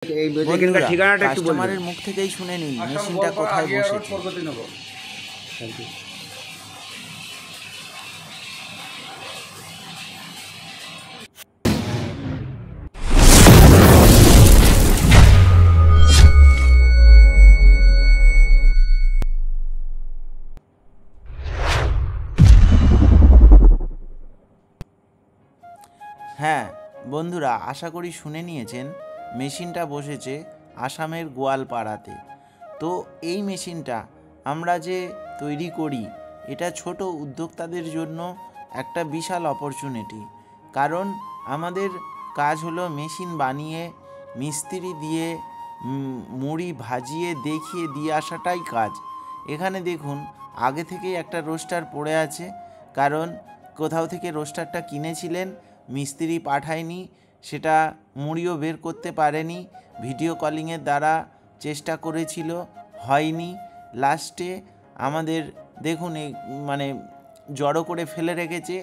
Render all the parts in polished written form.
বন্ধুরা, ঠিকানাটা একটু বলবেন। কাস্টমারের মুখ থেকেই শুনে নিন মেশিনটা কোথায় বসেছে। Thank you. হ্যাঁ বন্ধুরা, আশা করি শুনে নিয়েছেন মেশিনটা বসেছে আসামের গোয়ালপাড়াতে। তো এই মেশিনটা আমরা যে তৈরি করি এটা ছোট উদ্যোক্তাদের জন্য একটা বিশাল অপরচুনিটি। কারণ আমাদের কাজ হলো মেশিন বানিয়ে মিস্ত্রি দিয়ে মুড়ি ভাজিয়ে দেখিয়ে দিয়ে আসাটাই কাজ। এখানে দেখুন আগে থেকেই একটা রোস্টার পড়ে আছে, কারণ কোথাও থেকে রোস্টারটা কিনেছিলেন, মিস্ত্রি পাঠায়নি, সেটা মুড়িও বের করতে পারেনি, ভিডিও কলিংয়ের দ্বারা চেষ্টা করেছিল, হয়নি। লাস্টে আমাদের দেখুন জড়ো করে ফেলে রেখেছে।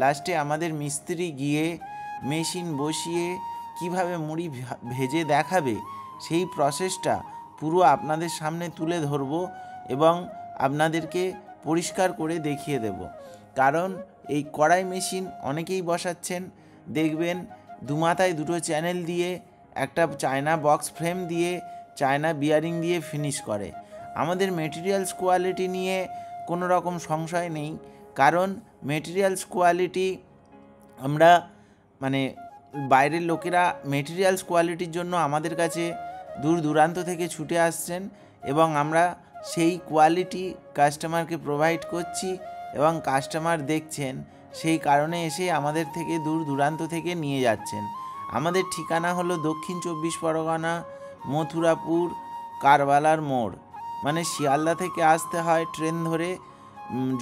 লাস্টে আমাদের মিস্ত্রি গিয়ে মেশিন বসিয়ে কিভাবে মুড়ি ভেজে দেখাবে সেই প্রসেসটা পুরো আপনাদের সামনে তুলে ধরব এবং আপনাদেরকে পরিষ্কার করে দেখিয়ে দেব। কারণ এই কড়াই মেশিন অনেকেই বসাচ্ছেন, দেখবেন দুমাথায় দুটো চ্যানেল দিয়ে একটা চায়না বক্স ফ্রেম দিয়ে চায়না বিয়ারিং দিয়ে ফিনিশ করে। আমাদের মেটেরিয়ালস কোয়ালিটি নিয়ে কোনো রকম সংশয় নেই, কারণ মেটেরিয়ালস কোয়ালিটি আমরা বাইরের লোকেরা মেটেরিয়ালস কোয়ালিটির জন্য আমাদের কাছে দূর দূরান্ত থেকে ছুটে আসছেন এবং আমরা সেই কোয়ালিটি কাস্টমারকে প্রোভাইড করছি এবং কাস্টমার দেখছেন, সেই কারণে এসে আমাদের থেকে দূর দূরান্ত থেকে নিয়ে যাচ্ছেন। আমাদের ঠিকানা হলো দক্ষিণ 24 পরগনা, মথুরাপুর, কারবালার মোড়। শিয়ালদা থেকে আসতে হয় ট্রেন ধরে,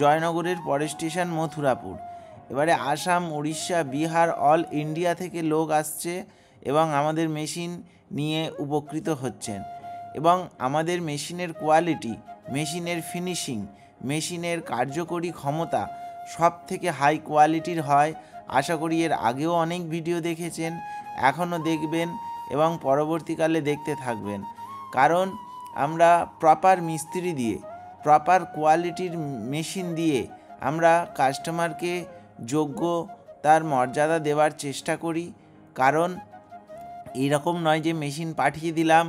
জয়নগরের পরের স্টেশন মথুরাপুর। এবারে আসাম, উড়িষ্যা, বিহার, অল ইন্ডিয়া থেকে লোক আসছে এবং আমাদের মেশিন নিয়ে উপকৃত হচ্ছেন। এবং আমাদের মেশিনের কোয়ালিটি, মেশিনের ফিনিশিং, মেশিনের কার্যকরী ক্ষমতা সব থেকে হাই কোয়ালিটির হয়। আশা করি এর আগেও অনেক ভিডিও দেখেছেন, এখনও দেখবেন এবং পরবর্তীকালে দেখতে থাকবেন। কারণ আমরা প্রপার মিস্ত্রি দিয়ে, প্রপার কোয়ালিটির মেশিন দিয়ে আমরা কাস্টমারকে যোগ্য তার মর্যাদা দেওয়ার চেষ্টা করি। কারণ এরকম নয় যে মেশিন পাঠিয়ে দিলাম,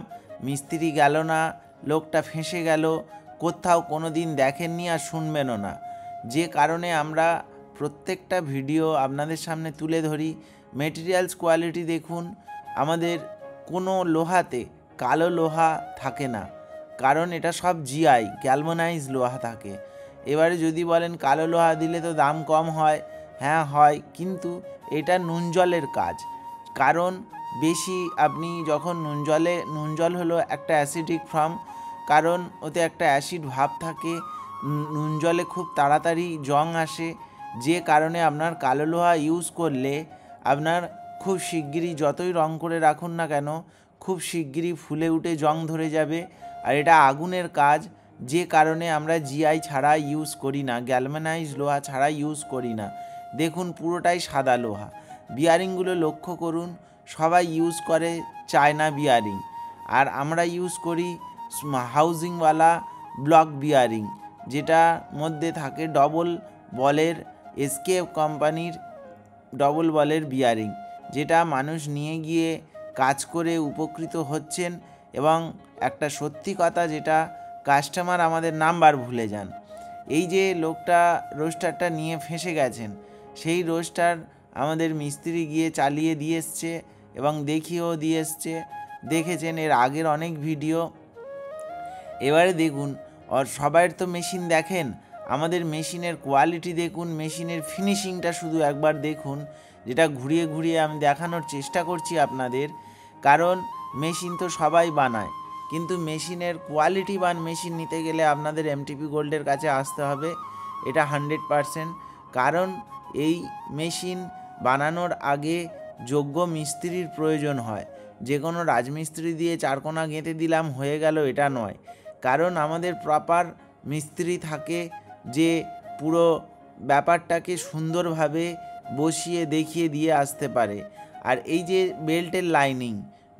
মিস্ত্রি গেল না, লোকটা ফেঁসে গেল, কোথাও কোনো দিন দেখেননি আর শুনবেনও না। যে কারণে আমরা প্রত্যেকটা ভিডিও আপনাদের সামনে তুলে ধরি। মেটেরিয়ালস কোয়ালিটি দেখুন, আমাদের কোনো লোহাতে কালো লোহা থাকে না, কারণ এটা সব জিআই গ্যালভানাইজ লোহা থাকে। এবারে যদি বলেন কালো লোহা দিলে তো দাম কম হয়, হ্যাঁ হয়, কিন্তু এটা নুন জলের কাজ। কারণ বেশি আপনি যখন নুন জল হলো একটা অ্যাসিডিক ফর্ম, কারণ ওতে একটা অ্যাসিড ভাব থাকে, নুন জলে খুব তাড়াতাড়ি জং আসে, যে কারণে আপনার কালো লোহা ইউজ করলে আপনার খুব শিগগিরই যতই রং করে রাখুন না কেন খুব শিগগিরই ফুলে উঠে জং ধরে যাবে। আর এটা আগুনের কাজ, যে কারণে আমরা জিআই ছাড়া ইউজ করি না, গ্যালভানাইজ লোহা ছাড়া ইউজ করি না। দেখুন পুরোটাই সাদা লোহা। বিয়ারিংগুলো লক্ষ্য করুন, সবাই ইউজ করে চায়না বিয়ারিং, আর আমরা ইউজ করি হাউজিংওয়ালা ব্লক বিয়ারিং, যেটার মধ্যে থাকে ডবল বলের এসকে কোম্পানির ডবল বলের বিয়ারিং, যেটা মানুষ নিয়ে গিয়ে কাজ করে উপকৃত হচ্ছেন। এবং একটা সত্যি কথা, যেটা কাস্টমার আমাদের নাম্বার ভুলে যান। এই যে লোকটা রোস্টারটা নিয়ে ফেঁসে গেছেন, সেই রোস্টার আমাদের মিস্ত্রি গিয়ে চালিয়ে দিয়ে এসছে এবং দেখিয়েও দিয়ে এসছে, দেখেছেন এর আগের অনেক ভিডিও। এবারে দেখুন, সবাইয়ের তো মেশিন দেখেন, আমাদের মেশিনের কোয়ালিটি দেখুন, মেশিনের ফিনিশিংটা শুধু একবার দেখুন, যেটা ঘুরিয়ে ঘুরিয়ে আমি দেখানোর চেষ্টা করছি আপনাদের। কারণ মেশিন তো সবাই বানায়, কিন্তু মেশিনের কোয়ালিটিবান মেশিন নিতে গেলে আপনাদের এমটিপি গোল্ডের কাছে আসতে হবে, এটা 100%। কারণ এই মেশিন বানানোর আগে যোগ্য মিস্ত্রির প্রয়োজন হয়। যে কোনো রাজমিস্ত্রি দিয়ে চারকোনা গেঁথে দিলাম হয়ে গেল, এটা নয়। কারণ আমাদের প্রপার মিস্ত্রি থাকে যে পুরো ব্যাপারটাকে সুন্দরভাবে বসিয়ে দেখিয়ে দিয়ে আসতে পারে। আর এই যে বেল্টের লাইনিং,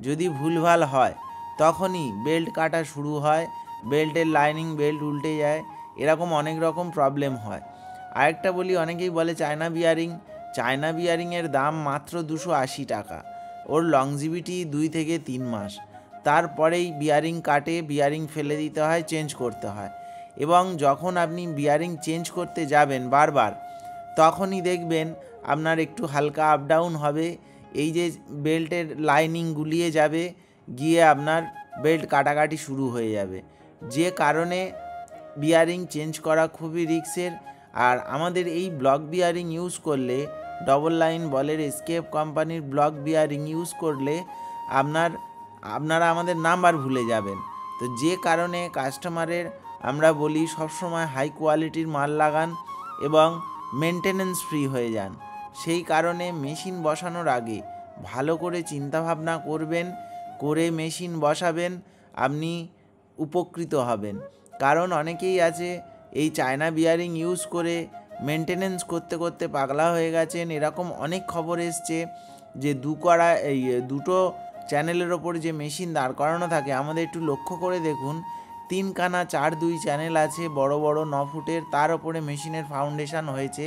যদি ভুলভাল হয় তখনই বেল্ট কাটা শুরু হয়, বেল্টের লাইনিং বেল্ট উল্টে যায়, এরকম অনেক রকম প্রবলেম হয়। আরেকটা বলি, অনেকেই বলে চায়না বিয়ারিংয়ের দাম মাত্র 280 টাকা। ওর লংজিভিটি 2 থেকে 3 মাস, তারপরেই বিয়ারিং কাটে, বিয়ারিং ফেলে দিতে হয়, চেঞ্জ করতে হয়। এবং যখন আপনি বিয়ারিং চেঞ্জ করতে যাবেন বারবার, তখনই দেখবেন আপনার একটু হালকা আপ ডাউন হবে, এই যে বেল্টের লাইনিং গুলিয়ে যাবে, গিয়ে আপনার বেল্ট কাটাকাটি শুরু হয়ে যাবে, যে কারণে বিয়ারিং চেঞ্জ করা খুবই রিস্কের। আর আমাদের এই ব্লক বিয়ারিং ইউজ করলে, ডবল লাইন বলের এসকেপ কোম্পানির ব্লক বিয়ারিং ইউজ করলে আপনারা আমাদের নাম্বার ভুলে যাবেন। তো যে কারণে কাস্টমারের আমরা বলি সবসময় হাই কোয়ালিটির মাল লাগান এবং মেনটেনেন্স ফ্রি হয়ে যান। সেই কারণে মেশিন বসানোর আগে ভালো করে চিন্তাভাবনা করবেন, করে মেশিন বসাবেন, আপনি উপকৃত হবেন। কারণ অনেকেই আছে এই চায়না বিয়ারিং ইউজ করে মেনটেনেন্স করতে করতে পাগলা হয়ে গেছেন। এরকম অনেক খবর এসছে যে দুটো চ্যানেলের ওপর যে মেশিন দাঁড় করানো থাকে, আমাদের একটু লক্ষ্য করে দেখুন, 3 কানা 4-2 চ্যানেল আছে, বড় বড় 9 ফুটের, তার ওপরে মেশিনের ফাউন্ডেশন হয়েছে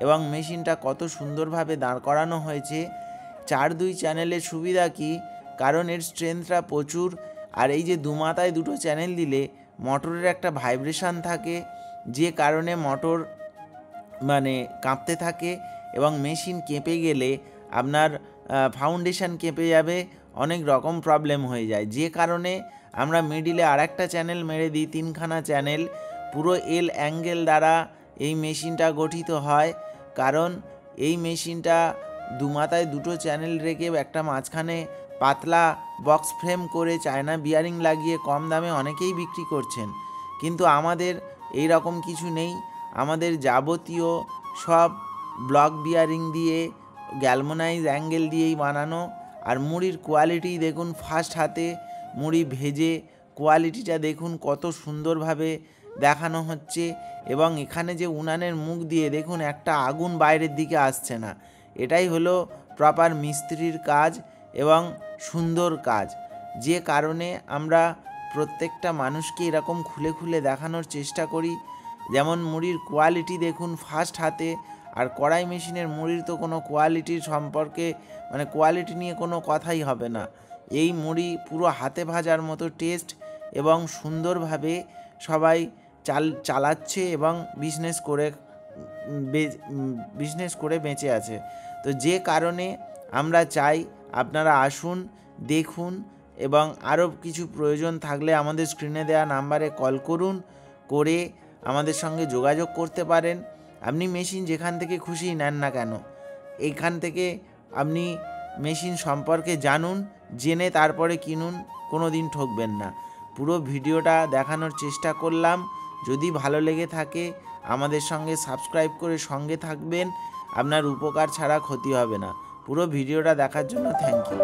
এবং মেশিনটা কত সুন্দরভাবে দাঁড় করানো হয়েছে। 4-2 চ্যানেলের সুবিধা কি? কারণ এর স্ট্রেংথটা প্রচুর। আর এই যে দুমাথায় দুটো চ্যানেল দিলে মোটরের একটা ভাইব্রেশন থাকে, যে কারণে মোটর কাঁপতে থাকে এবং মেশিন কেঁপে গেলে আপনার ফাউন্ডেশন কেঁপে যাবে, অনেক রকম প্রবলেম হয়ে যায়। যে কারণে আমরা মিডিলে আর একটা চ্যানেল মেরে দিই, 3 খানা চ্যানেল, পুরো এল অ্যাঙ্গেল দ্বারা এই মেশিনটা গঠিত হয়। কারণ এই মেশিনটা দুমাথায় দুটো চ্যানেল রেখে একটা মাঝখানে পাতলা বক্স ফ্রেম করে চায়না বিয়ারিং লাগিয়ে কম দামে অনেকেই বিক্রি করছেন, কিন্তু আমাদের এই রকম কিছু নেই। আমাদের যাবতীয় সব ব্লক বিয়ারিং দিয়ে, গ্যালমোনাইজ অ্যাঙ্গেল দিয়েই বানানো। আর মুড়ির কোয়ালিটি দেখুন, ফার্স্ট হাতে মুড়ি ভেজে কোয়ালিটিটা দেখুন কত সুন্দরভাবে দেখানো হচ্ছে। এবং এখানে যে উনানের মুখ দিয়ে দেখুন একটা আগুন বাইরের দিকে আসছে না, এটাই হলো প্রপার মিস্ত্রির কাজ এবং সুন্দর কাজ। যে কারণে আমরা প্রত্যেকটা মানুষকে এরকম খুলে খুলে দেখানোর চেষ্টা করি। যেমন মুড়ির কোয়ালিটি দেখুন ফার্স্ট হাতে, আর কড়াই মেশিনের মুড়ির তো কোনো কোয়ালিটির সম্পর্কে কোয়ালিটি নিয়ে কোনো কথাই হবে না। এই মুড়ি পুরো হাতে ভাজার মতো টেস্ট এবং সুন্দরভাবে সবাই চালাচ্ছে এবং বিজনেস করে বেঁচে আছে। তো যে কারণে আমরা চাই আপনারা আসুন, দেখুন এবং আরও কিছু প্রয়োজন থাকলে আমাদের স্ক্রিনে দেওয়া নাম্বারে কল করুন, করে আমাদের সঙ্গে যোগাযোগ করতে পারেন। আপনি মেশিন যেখান থেকে খুশি নেন না কেন, এইখান থেকে আপনি মেশিন সম্পর্কে জানুন, জেনে তারপরে কিনুন, কোনো দিন ঠকবেন না। পুরো ভিডিওটা দেখানোর চেষ্টা করলাম। যদি ভালো লেগে থাকে আমাদের সঙ্গে সাবস্ক্রাইব করে সঙ্গে থাকবেন, আপনার উপকার ছাড়া ক্ষতি হবে না। পুরো ভিডিওটা দেখার জন্য থ্যাংক ইউ।